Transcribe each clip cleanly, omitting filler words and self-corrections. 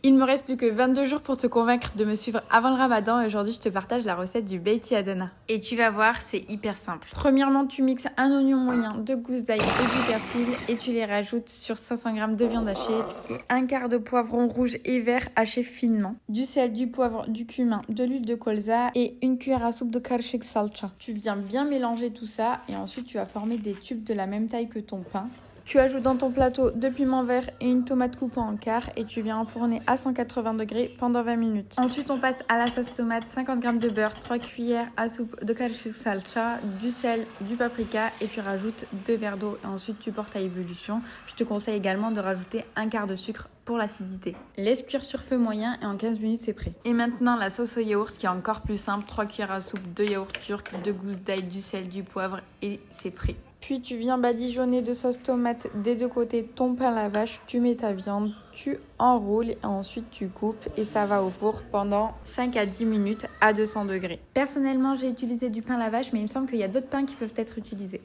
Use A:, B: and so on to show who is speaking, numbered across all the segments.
A: Il me reste plus que 22 jours pour te convaincre de me suivre avant le ramadan et aujourd'hui je te partage la recette du Beiti Adana. Et tu vas voir, c'est hyper simple. Premièrement, tu mixes un oignon moyen, 2 gousses d'ail et du persil et tu les rajoutes sur 500 g de viande hachée et un quart de poivron rouge et vert haché finement, du sel, du poivre, du cumin, de l'huile de colza et une cuillère à soupe de karshik salcha. Tu viens bien mélanger tout ça et ensuite tu vas former des tubes de la même taille que ton pain. Tu ajoutes dans ton plateau 2 piments verts et une tomate coupée en quart et tu viens enfourner à 180 degrés pendant 20 minutes. Ensuite, on passe à la sauce tomate, 50 g de beurre, 3 cuillères à soupe de karshik salcha, du sel, du paprika et tu rajoutes 2 verres d'eau et ensuite tu portes à ébullition. Je te conseille également de rajouter un quart de sucre pour l'acidité. Laisse cuire sur feu moyen et en 15 minutes c'est prêt. Et maintenant la sauce au yaourt qui est encore plus simple, 3 cuillères à soupe de yaourt turc, 2 gousses d'ail, du sel, du poivre et c'est prêt. Puis tu viens badigeonner de sauce tomate des deux côtés ton pain à la vache, tu mets ta viande, tu enroules et ensuite tu coupes et ça va au four pendant 5 à 10 minutes à 200 degrés. Personnellement j'ai utilisé du pain à la vache mais il me semble qu'il y a d'autres pains qui peuvent être utilisés.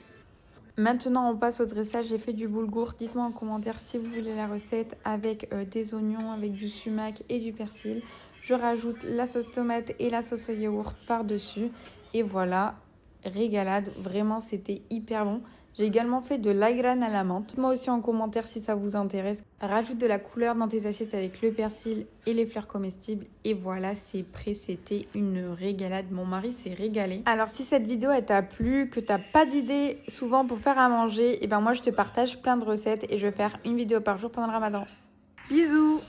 A: Maintenant on passe au dressage, j'ai fait du boulgour, dites-moi en commentaire si vous voulez la recette avec des oignons, avec du sumac et du persil. Je rajoute la sauce tomate et la sauce au yaourt par-dessus et voilà. Régalade, vraiment c'était hyper bon. J'ai également fait de l'ayran à la menthe. Moi aussi en commentaire si ça vous intéresse. Rajoute de la couleur dans tes assiettes avec le persil et les fleurs comestibles. Et voilà, c'est prêt, c'était une régalade. Mon mari s'est régalé. Alors si cette vidéo elle t'a plu, que t'as pas d'idées souvent pour faire à manger, et ben moi je te partage plein de recettes et je vais faire une vidéo par jour pendant le ramadan. Bisous!